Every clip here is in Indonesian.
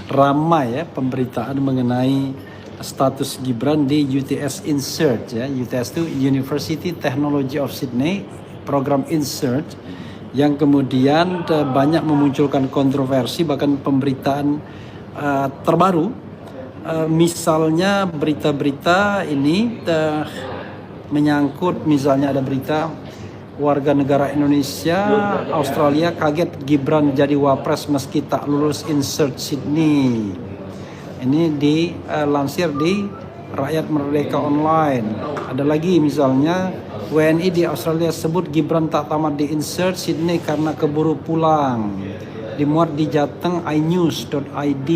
ramai ya pemberitaan mengenai status Gibran di UTS Insert ya. UTS itu University Technology of Sydney, program Insert yang kemudian banyak memunculkan kontroversi, bahkan pemberitaan terbaru. Misalnya berita-berita ini menyangkut, misalnya ada berita warga negara Indonesia Australia kaget Gibran jadi wapres meski tak lulus Insert Sydney. Ini dilansir di Rakyat Merdeka Online. Ada lagi misalnya WNI di Australia sebut Gibran tak tamat di Insert Sydney karena keburu pulang. Dimuat di Jateng inews.id.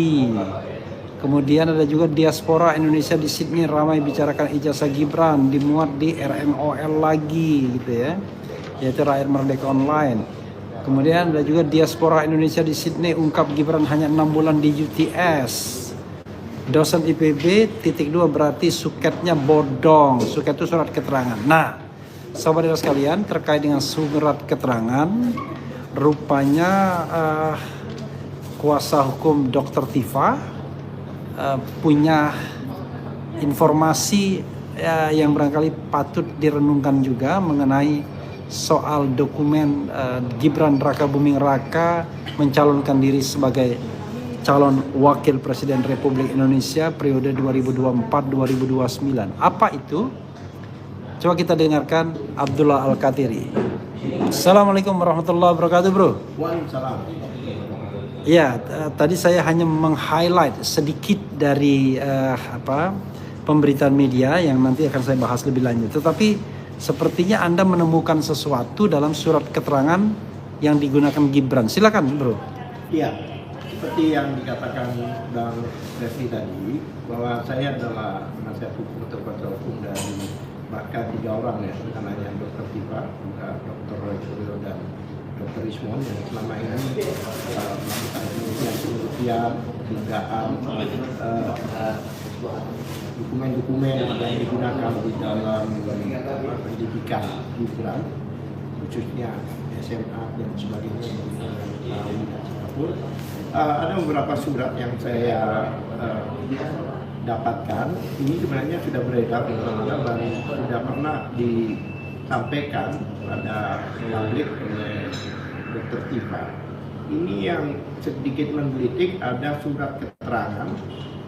Kemudian ada juga diaspora Indonesia di Sydney ramai bicarakan ijazah Gibran, dimuat di RMOL lagi gitu ya, yaitu Rakyat Merdeka Online. Kemudian ada juga diaspora Indonesia di Sydney ungkap Gibran hanya 6 bulan di UTS. Dosen IPB _2 berarti suketnya bodong. Suket itu surat keterangan. Nah, saudara sekalian, terkait dengan surat keterangan, rupanya kuasa hukum Dr. Tifa punya informasi yang barangkali patut direnungkan juga mengenai soal dokumen Gibran Raka Buming Raka mencalonkan diri sebagai calon wakil presiden Republik Indonesia periode 2024-2029. Apa itu? Coba kita dengarkan Abdullah Al-Katiri. Assalamualaikum warahmatullahi wabarakatuh, bro. Waalaikumsalam. Ya, tadi saya hanya meng-highlight sedikit dari pemberitaan media yang nanti akan saya bahas lebih lanjut. Tetapi sepertinya Anda menemukan sesuatu dalam surat keterangan yang digunakan Gibran. Silakan, bro. Iya, seperti yang dikatakan Bang Refli tadi, bahwa saya adalah penasihat hukum atau kuasa hukum dari bahkan 3 orang ya, bukan hanya Dr. Tifa, juga Dr. Roy Suryo dan Dr. Ismon yang selama ini melakukan penelitian, dugaan, dokumen-dokumen yang digunakan di dalam pendidikan Gibran, khususnya SMA dan sebagainya di Singapura. Ada beberapa surat yang saya dapatkan. Ini sebenarnya sudah beredar di mana-mana dan sudah pernah disampaikan pada publik oleh Dr. Tifa. Ini yang sedikit menggelitik, ada surat keterangan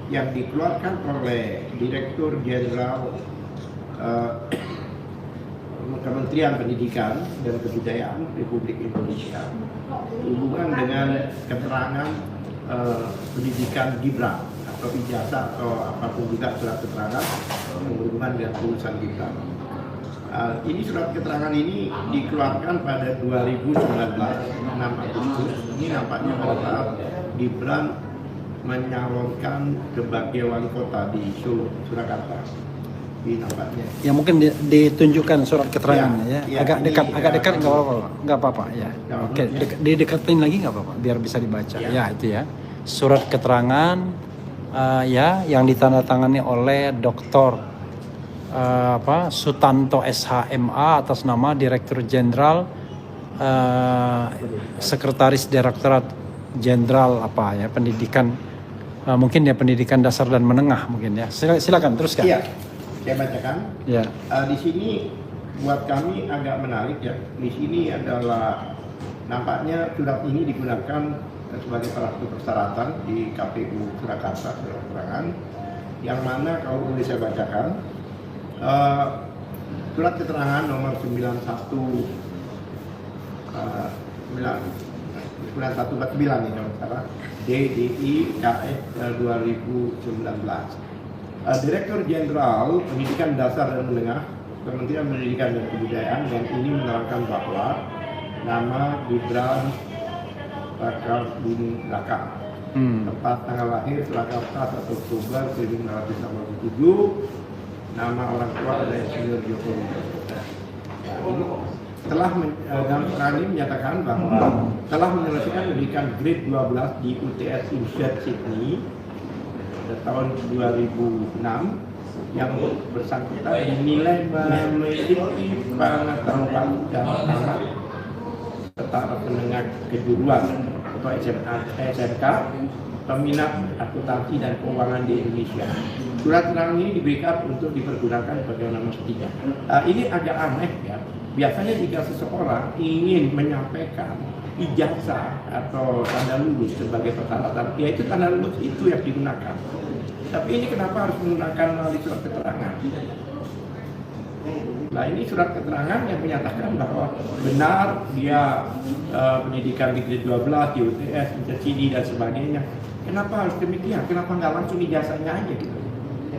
yang dikeluarkan oleh Direktur Jenderal Kementerian Pendidikan dan Kebudayaan Republik Indonesia hubungan dengan keterangan pendidikan Gibran atau ijazah atau apapun juga surat keterangan berhubungan dengan lulusan Gibran. Ini surat keterangan ini dikeluarkan pada 2019 6 Agustus. Ini nampaknya pada saat Gibran menyalonkan sebagai wali kota di Solo, Surakarta. Ini nampaknya. Ya mungkin ditunjukkan surat keterangannya ya. Agak dekat nggak apa-apa ya. Oke, didekatin lagi nggak apa-apa biar bisa dibaca. Ya itu ya. Surat keterangan ya yang ditandatangani oleh Dr. Sutanto SHMA atas nama Direktur Jenderal Sekretaris Direktorat Jenderal Pendidikan, mungkin ya pendidikan dasar dan menengah mungkin ya. Silakan teruskan. Iya. Saya bacakan. Ya. Di sini buat kami agak menarik ya. Di sini adalah nampaknya surat ini digunakan sebagai salah satu persyaratan di KPU Surakarta surat keterangan, yang mana kalau boleh saya bacakan surat keterangan nomor 9149 nih kalau salah DDI KF 2019. Direktur Jenderal Pendidikan Dasar dan Menengah Kementerian Pendidikan dan Kebudayaan yang ini menerangkan bahwa nama Gibran Raka Buming Raka, tempat tanggal lahir Surakarta 1 Oktober 1987, nama orang tua adalah Insinyur Joko Widodo. Telah dalam keterangan ini menyatakan bahwa telah menyelesaikan pendidikan grade 12 di UTS Insert Sydney pada tahun 2006, yang bersangkutan dinilai memiliki pengetahuan dan pengalaman serta penengah kejuruan atau SMK peminat akuntansi dan keuangan di Indonesia. Surat keterangan ini diberikan untuk dipergunakan bagaimana mestinya. Ini agak aneh ya. Biasanya jika seseorang ingin menyampaikan ijazah atau tanda lulus sebagai persyaratan, yaitu tanda lulus itu yang digunakan. Tapi ini kenapa harus menggunakan melalui surat keterangan? Nah, ini surat keterangan yang menyatakan bahwa benar dia pendidikan di grade 12 di UTS, ICD dan sebagainya. Kenapa harus demikian? Kenapa nggak langsung ijazahnya aja gitu?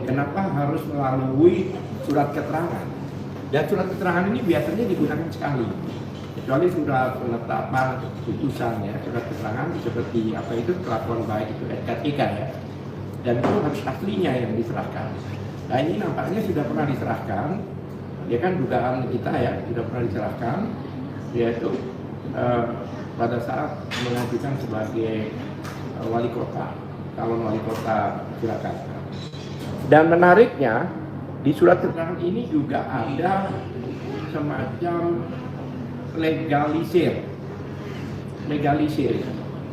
Kenapa harus melalui surat keterangan? Dan surat keterangan ini biasanya digunakan sekali, kecuali surat penetapan putusan ya. Surat keterangan seperti apa itu kelakuan baik itu SK3 ya. Dan itu harus aslinya yang diserahkan. Nah, ini nampaknya sudah pernah diserahkan. Ya kan dugaan kita ya sudah pernah diserahkan, yaitu pada saat mengajukan sebagai wali kota, calon wali kota Surakarta. Dan menariknya di surat keterangan ini juga ada semacam legalisir,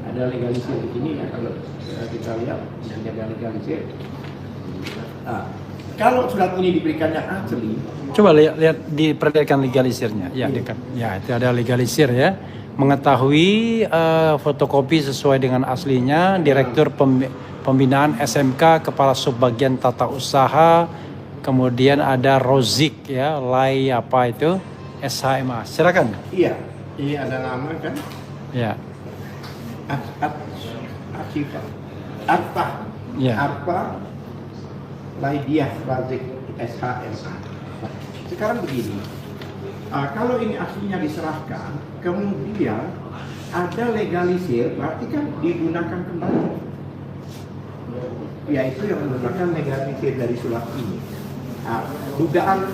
ada legalisir di sini ya, kalau kita lihat ada legalisir. Nah, kalau surat ini diberikannya asli, coba lihat diperlihatkan legalisirnya. Ya, dekat. Ya, itu ada legalisir ya. Mengetahui fotokopi sesuai dengan aslinya, Direktur Pembinaan SMK, Kepala Subbagian Tata Usaha, kemudian ada Rozik ya, Lai apa itu, SHMA. Silakan. Iya, ini ada nama kan? Ya. Arpa. Ya. Arpa Laidiah Razik SHMA. Sekarang begini, kalau ini aslinya diserahkan, kemudian ada legalisir, berarti kan digunakan kembali. Yaitu yang menggunakan legalisir dari surat ini. Dugaan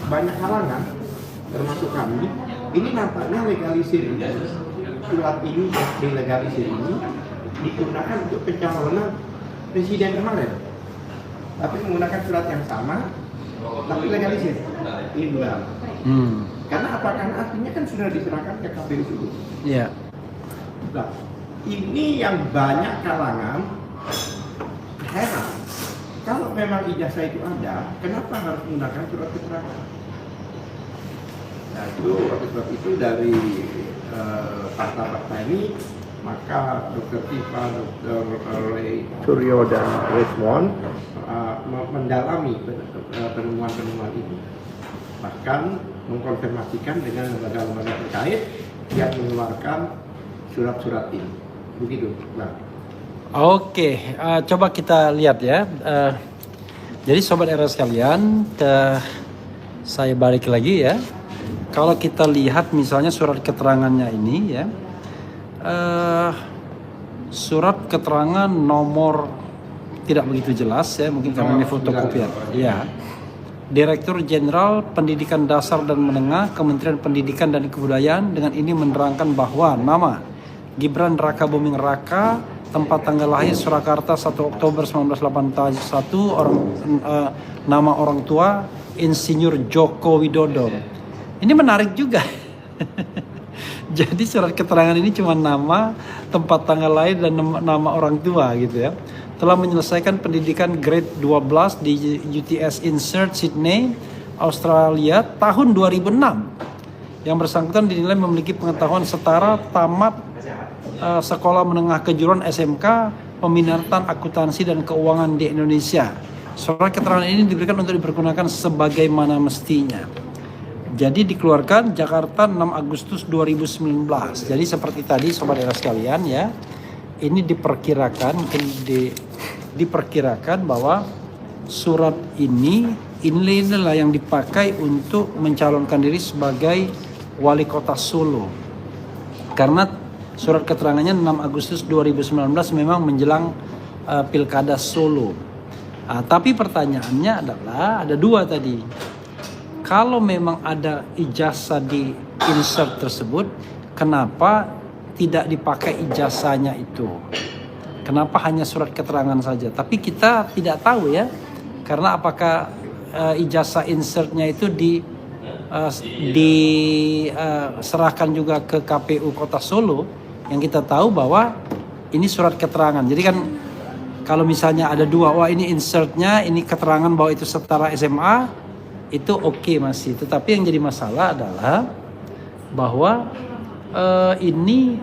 banyak halangan, termasuk kami, ini nampaknya legalisir ini, surat ini, legalisir ini digunakan untuk pencalonan presiden kemarin. Tapi menggunakan surat yang sama, tapi legalisir. Ini benar. Karena apa? Karena artinya kan sudah diserahkan ke KPU dulu. Iya. Nah, ini yang banyak kalangan heran. Kalau memang ijazah itu ada, kenapa harus menggunakan surat keterangan? Nah, itu sebab itu dari fakta-fakta ini, maka Dr. Tifa, Dr. Ray Suryo dan Resmond mendalami penemuan-penemuan ini, bahkan mengkonfirmasikan dengan lembaga-lembaga terkait yang mengeluarkan surat-surat ini. Begitu, Bang. Oke, coba kita lihat ya. Jadi sobat era sekalian, saya balik lagi ya. Kalau kita lihat misalnya surat keterangannya ini ya, surat keterangan nomor tidak begitu jelas ya, mungkin karena ini fotokopian. Ya. Direktur Jenderal Pendidikan Dasar dan Menengah Kementerian Pendidikan dan Kebudayaan dengan ini menerangkan bahwa nama Gibran Raka Buming Raka, tempat tanggal lahir Surakarta 1 Oktober 1981, nama orang tua Insinyur Joko Widodo. Ini menarik juga. Jadi surat keterangan ini cuma nama, tempat tanggal lahir dan nama orang tua gitu ya. Telah menyelesaikan pendidikan grade 12 di UTS Insert Sydney, Australia tahun 2006. Yang bersangkutan dinilai memiliki pengetahuan setara tamat sekolah menengah kejuruan SMK peminatan akuntansi dan keuangan di Indonesia. Surat keterangan ini diberikan untuk dipergunakan sebagaimana mestinya. Jadi dikeluarkan Jakarta 6 Agustus 2019. Jadi seperti tadi sobat era sekalian ya, ini diperkirakan bahwa surat inilah yang dipakai untuk mencalonkan diri sebagai wali kota Solo. Karena surat keterangannya 6 Agustus 2019 memang menjelang Pilkada Solo. Tapi pertanyaannya adalah ada dua tadi. Kalau memang ada ijazah di insert tersebut, kenapa tidak dipakai ijazahnya itu? Kenapa hanya surat keterangan saja? Tapi kita tidak tahu ya, karena apakah ijazah insertnya itu diserahkan juga ke KPU Kota Solo? Yang kita tahu bahwa ini surat keterangan. Jadi kan kalau misalnya ada dua, wah ini insertnya, ini keterangan bahwa itu setara SMA, itu oke masih. Tetapi yang jadi masalah adalah bahwa ini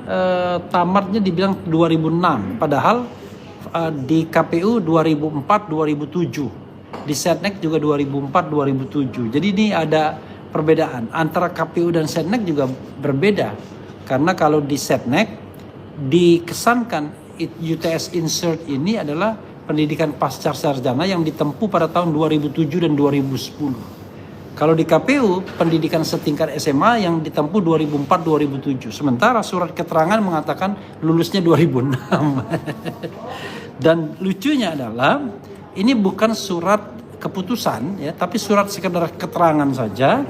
tamatnya dibilang 2006, padahal di KPU 2004-2007, di Setnek juga 2004-2007. Jadi ini ada perbedaan antara KPU dan Setnek juga berbeda, karena kalau di Setnek dikesankan UTS insert ini adalah pendidikan pasca sarjana yang ditempuh pada tahun 2007 dan 2010. Kalau di KPU, pendidikan setingkat SMA yang ditempuh 2004-2007. Sementara surat keterangan mengatakan lulusnya 2006. Dan lucunya adalah ini bukan surat keputusan ya, tapi surat sekedar keterangan saja.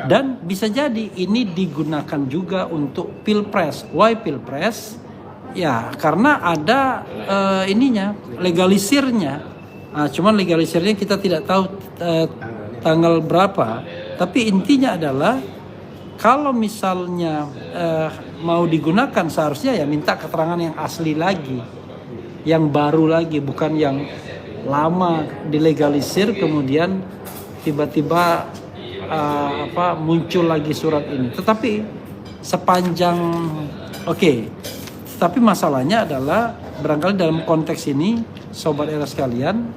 Dan bisa jadi ini digunakan juga untuk Pilpres. Why Pilpres? Ya, karena ada ininya, legalisirnya. Cuman legalisirnya kita tidak tahu tanggal berapa. Tapi intinya adalah kalau misalnya mau digunakan seharusnya ya minta keterangan yang asli lagi, yang baru lagi, bukan yang lama dilegalisir kemudian tiba-tiba muncul lagi surat ini. Tetapi sepanjang tapi masalahnya adalah barangkali dalam konteks ini Sobat Era sekalian,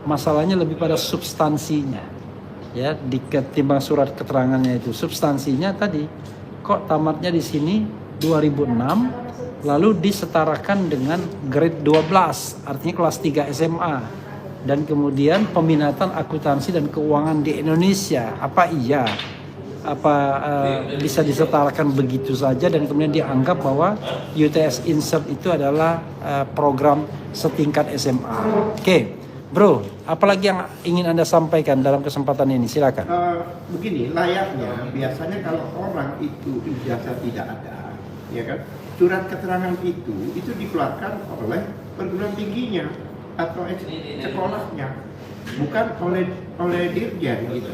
masalahnya lebih pada substansinya ya, ketimbang surat keterangannya itu. Substansinya tadi kok tamatnya di sini 2006 lalu disetarakan dengan grade 12, artinya kelas 3 SMA, dan kemudian peminatan akuntansi dan keuangan di Indonesia. Apa iya bisa disetarakan begitu saja dan kemudian dianggap bahwa UTS insert itu adalah program setingkat SMA. Oke, Bro, apalagi yang ingin Anda sampaikan dalam kesempatan ini? Silakan. Begini, layaknya biasanya kalau orang itu ijazah tidak ada, ya kan? Surat keterangan itu dikeluarkan oleh perguruan tingginya atau sekolahnya, bukan oleh dirjen gitu.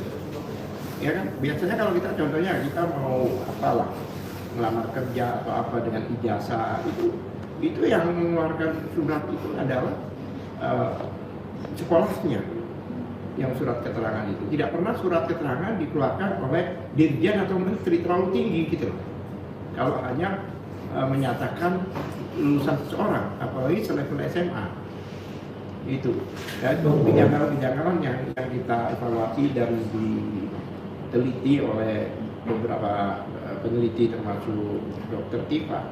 Ya kan, biasanya kalau kita contohnya kita mau melamar kerja atau apa dengan ijazah, itu yang mengeluarkan surat itu adalah sekolahnya, yang surat keterangan itu. Tidak pernah surat keterangan dikeluarkan oleh dirjen atau menteri, terlalu tinggi gitu loh. Kalau hanya menyatakan lulusan seseorang, apalagi selevel SMA. Itu kejanggalan-kejanggalan yang kita evaluasi dan diteliti oleh beberapa peneliti termasuk Dr. Tifa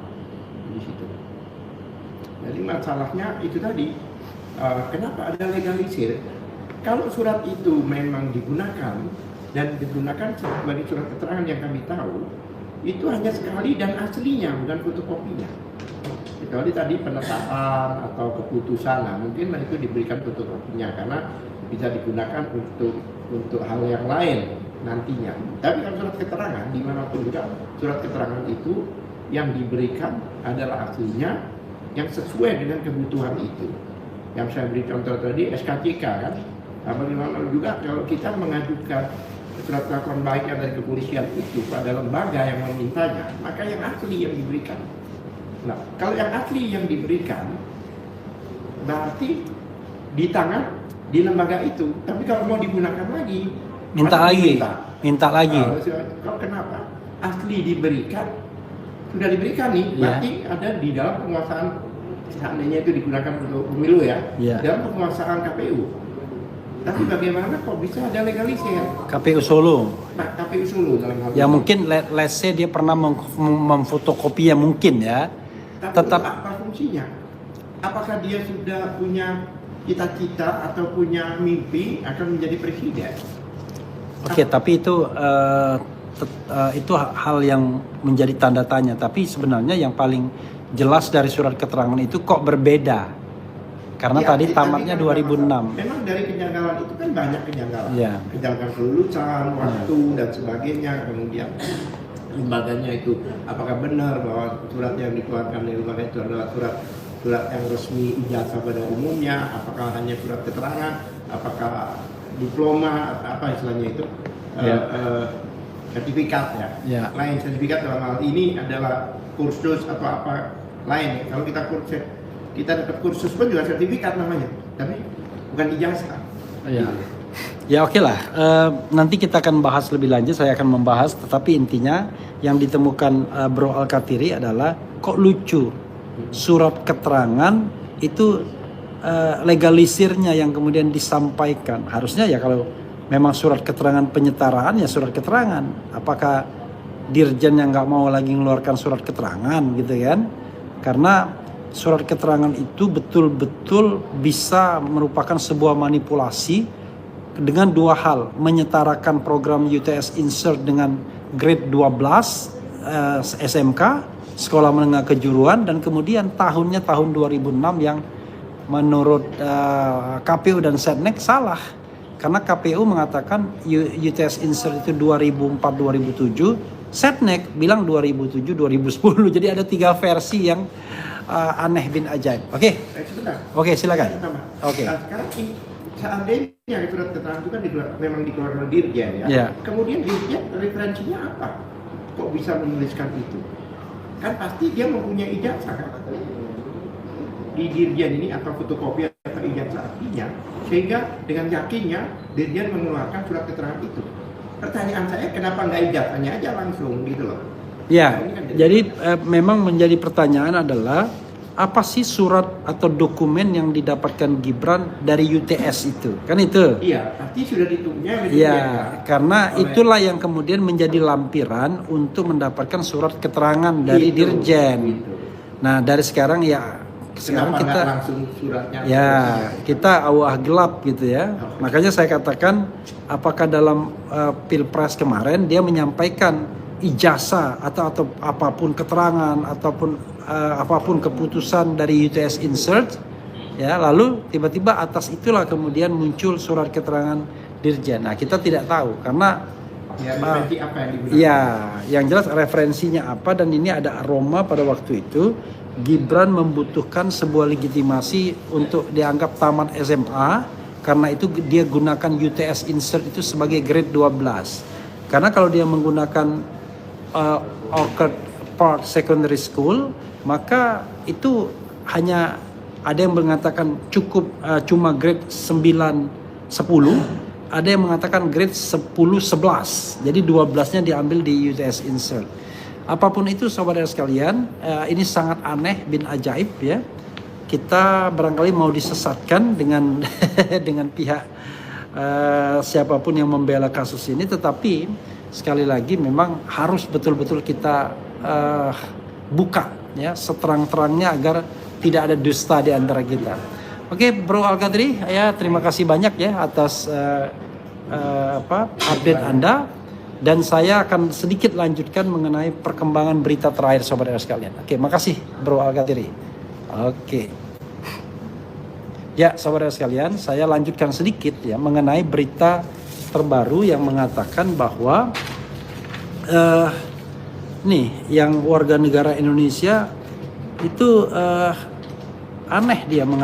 di situ. Jadi masalahnya itu tadi, kenapa ada legalisir? Kalau surat itu memang digunakan dan digunakan sebagai surat keterangan yang kami tahu, itu hanya sekali dan aslinya, bukan fotokopinya. Kecuali tadi penetapan atau keputusan, nah mungkin itu diberikan fotokopinya karena bisa digunakan untuk hal yang lain nantinya. Tapi kalau surat keterangan, dimanapun juga surat keterangan itu yang diberikan adalah aslinya yang sesuai dengan kebutuhan itu. Yang saya beri contoh tadi SKCK kan, bagaimana juga kalau kita mengajukan surat kelakuan baiknya dari kepolisian itu pada lembaga yang memintanya, maka yang asli yang diberikan. Nah, kalau yang asli yang diberikan berarti di tangan di lembaga itu. Tapi kalau mau digunakan lagi, minta lagi. Kalau kenapa? Asli diberikan, sudah diberikan nih, berarti ada di dalam penguasaan, seandainya itu digunakan untuk pemilu ya, dalam penguasaan KPU. Tapi bagaimana kok bisa ada legalisir? KPU Solo. Nah, KPU Solo dalam hal ya ini. Mungkin let's say dia pernah memfotokopi ya mungkin ya. Tetap apa fungsinya? Apakah dia sudah punya cita-cita atau punya mimpi akan menjadi presiden? Oke, tapi itu hal yang menjadi tanda tanya. Tapi sebenarnya yang paling jelas dari surat keterangan itu kok berbeda. Karena tadi tamatnya 2006. Memang dari kejanggalan itu kan banyak kejanggalan. Kejanggalan kelulusan, waktu dan sebagainya. Kemudian lembaganya itu apakah benar bahwa surat yang dikeluarkan dari lembaga itu adalah surat yang resmi ijazah pada umumnya, apakah hanya surat keterangan, apakah diploma, apa istilahnya itu, sertifikat ya. Lain sertifikat dalam hal ini adalah kursus atau apa lain. Kalau kita Kita dapat kursus pun juga sertifikat namanya, tapi bukan ijazah. Ya. Ya oke lah, nanti kita akan bahas lebih lanjut, saya akan membahas, tetapi intinya yang ditemukan Bro Al-Kathiri adalah kok lucu surat keterangan itu legalisirnya yang kemudian disampaikan. Harusnya ya kalau memang surat keterangan penyetaraan ya surat keterangan. Apakah dirjen yang nggak mau lagi mengeluarkan surat keterangan gitu kan? Karena surat keterangan itu betul-betul bisa merupakan sebuah manipulasi dengan dua hal, menyetarakan program UTS Insert dengan grade 12 SMK, sekolah menengah kejuruan, dan kemudian tahun 2006 yang menurut KPU dan Setnek salah. Karena KPU mengatakan UTS Insert itu 2004-2007, Setnek bilang 2007-2010. Jadi ada 3 versi yang aneh bin ajaib. Oke. Sebentar. Oke, silakan. Oke. Nah, sekarang seandainya surat keterangan itu kan memang dikeluarkan dirjen ya. Yeah. Kemudian dirjen referensinya apa? Kok bisa menuliskan itu? Kan pasti dia mempunyai ijazah kan? Di dirjen ini atau fotokopi atau ijazah artinya, sehingga dengan yakinnya dirjen mengeluarkan surat keterangan itu. Pertanyaan saya, kenapa nggak ijazahnya aja langsung gitu loh? Ya, Nah, kan jadi memang menjadi pertanyaan adalah apa sih surat atau dokumen yang didapatkan Gibran dari UTS itu? Kan itu. Iya, pasti sudah ditunggunya. Ya, karena itulah yang kemudian menjadi lampiran untuk mendapatkan surat keterangan dari dirjen. Gitu. Nah, dari sekarang ya sekarang Kenapa kita nggak langsung suratnya? ya kita awah gelap gitu ya. Makanya saya katakan apakah dalam Pilpres kemarin dia menyampaikan ijazah atau apapun keterangan ataupun apapun keputusan dari UTS Insert ya, lalu tiba-tiba atas itulah kemudian muncul surat keterangan dirjen. Nah, kita tidak tahu karena ya, referensi apa yang digunakan? ya, yang jelas referensinya apa, dan ini ada aroma pada waktu itu Gibran membutuhkan sebuah legitimasi untuk dianggap tamat SMA, karena itu dia gunakan UTS Insert itu sebagai grade 12. Karena kalau dia menggunakan Orchard Park Secondary School, maka itu hanya ada yang mengatakan cukup cuma grade 9, 10, ada yang mengatakan grade 10, 11. Jadi 12-nya diambil di UTS Insert. Apapun itu saudara sekalian, ini sangat aneh bin ajaib ya. Kita barangkali mau disesatkan dengan dengan pihak siapapun yang membela kasus ini, tetapi sekali lagi memang harus betul-betul kita buka ya seterang-terangnya agar tidak ada dusta di antara kita. Oke, Bro Al-Kathiri, ya terima kasih banyak ya atas update Anda. Dan saya akan sedikit lanjutkan mengenai perkembangan berita terakhir saudara sekalian. Oke, makasih Bro Al-Kathiri. Oke. Ya, saudara sekalian, saya lanjutkan sedikit ya mengenai berita terbaru yang mengatakan bahwa nih yang warga negara Indonesia itu aneh dia mengatakan